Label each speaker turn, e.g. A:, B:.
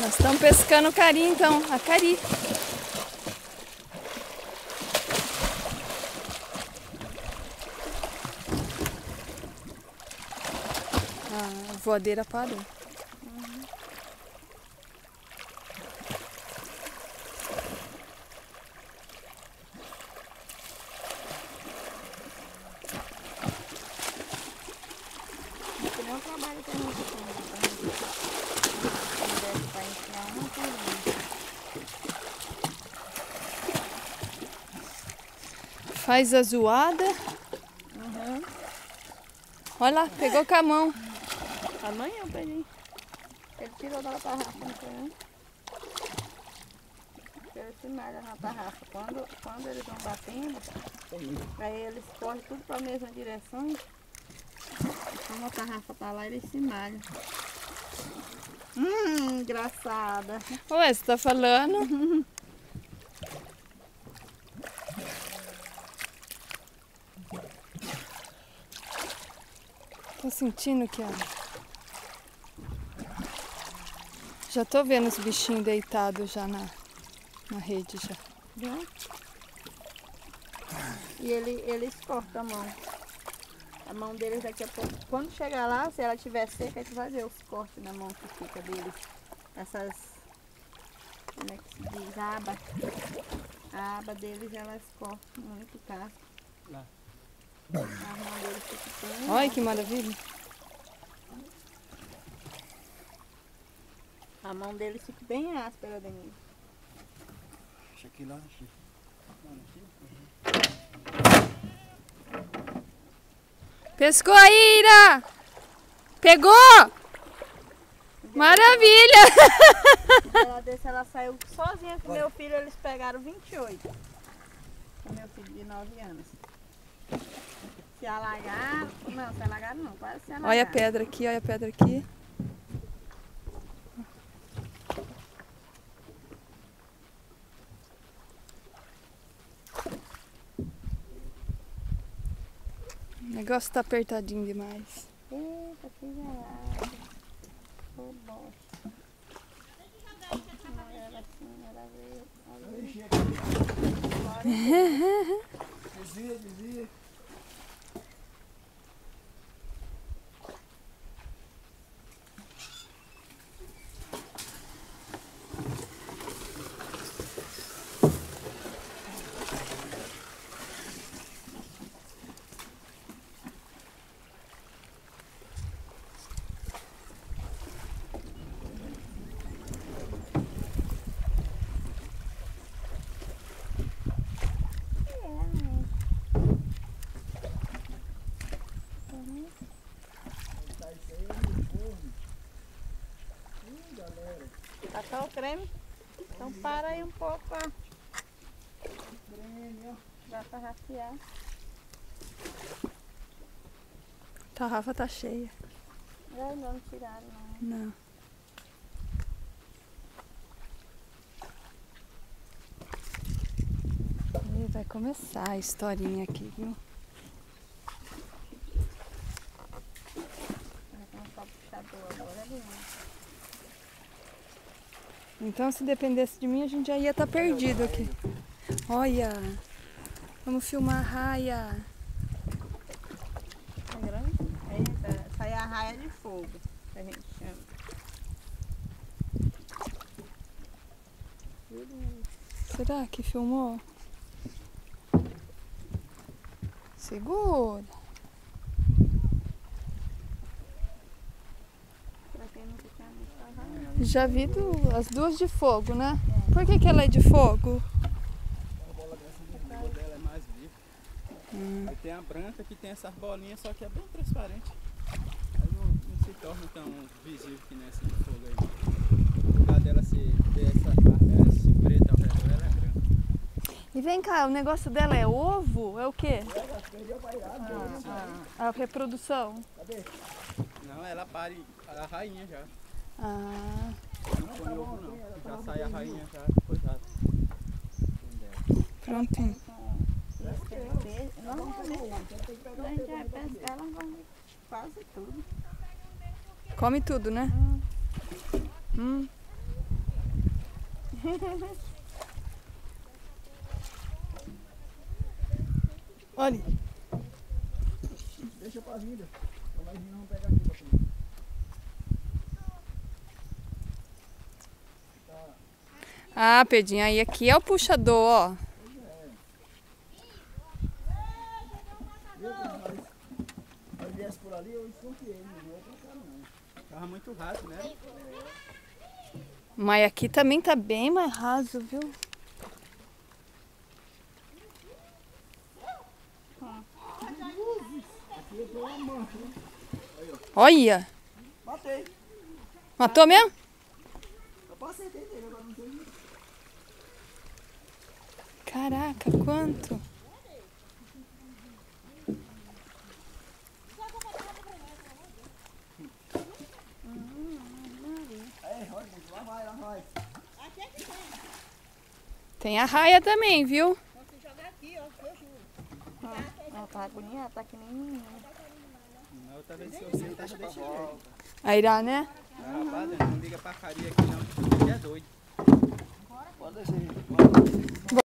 A: Nós estamos pescando cari então, a cari. A voadeira parou.
B: Não trabalho com isso.
A: Faz a zoada. Olha lá, pegou com a mão.
B: Amanhã eu peguei. Ele tirou da tarrafa, não foi, né? Ele se malha na tarrafa. Quando eles vão batendo, aí eles correm tudo para a mesma direção. E quando a tarrafa tá lá, eles se malham. Engraçada.
A: Ué, você tá falando? Tô sentindo que já tô vendo os bichinhos deitados já na rede já.
B: Viu? E eles cortam a mão. A mão deles daqui a pouco. Quando chegar lá, se ela estiver seca, a gente vai ver os cortes na mão que fica deles. Essas, como é que se diz? Aba. A aba deles, elas cortam muito casco.
C: Lá.
B: A mão deles fica bem.
A: Olha que maravilha.
B: A mão deles fica bem áspera, Denise.
C: Deixa aqui lá.
A: Pescou a Ira! Pegou! Maravilha!
B: Ela desse, ela saiu sozinha com meu filho, eles pegaram 28. Com meu filho de 9 anos. Se alagaram, não, se alagaram não, quase se alagaram.
A: Olha a pedra aqui, olha a pedra aqui. O negócio tá apertadinho demais.
B: Eita, que gelado. Ô, bosta. Ela assim, ela veio.
C: Desvia.
B: Tá só o creme? Então para aí um pouco pra já tarrafiar.
A: A tarrafa tá cheia.
B: Não tiraram não.
A: Não. E vai começar a historinha aqui, viu?
B: Vai começar o puxador agora ali.
A: Então, se dependesse de mim, a gente já ia estar perdido aqui. Olha! Vamos filmar a raia.
B: Tá grande? Eita, essa aí é a raia de fogo, que a gente chama.
A: Será que filmou? Segura.
B: Pra quem não tinha visto a raia.
A: Já vi as duas de fogo, né? Por que ela é de fogo?
C: A bola dessa língua dela é mais viva. Aí tem a branca que tem essas bolinhas, só que é bem transparente. Aí não se torna tão visível que nem essa de fogo aí. O lugar dela ter esse preto ao redor, ela é branca.
A: E vem cá, o negócio dela é ovo? É o quê? A reprodução.
C: Cadê? Não, ela pare a rainha já.
A: Ah,
C: Não põe ovo não. Já sai a rainha já coisada.
A: prontinho.
B: Normalmente A gente vai pescar, elas vão comer quase tudo.
A: Come tudo, né? Olha.
D: Deixa pra vinda. Mas não vamos pegar aqui pra comer.
A: Ah, Pedrinho, aí aqui é o puxador, ó.
D: Mas viesse por ali, eu desconfiei. Não vou pra cá, não.
C: Tava muito raso, né?
A: Mas aqui também tá bem mais raso, viu?
D: Aqui eu tô uma mancha, né?
A: Olha!
D: Matei.
A: Matou mesmo?
D: Eu passei dele, agora não sei.
A: Caraca, quanto?
D: Aí, olha, lá vai.
A: Tem a raia também, viu?
B: Ela tá agoniada, tá que nem menina.
C: Na outra vez que eu vi, tava desse jeito.
A: A Irá, né?
C: Rapaz, não liga pra carinha aqui não, que é doido.
D: Pode descer.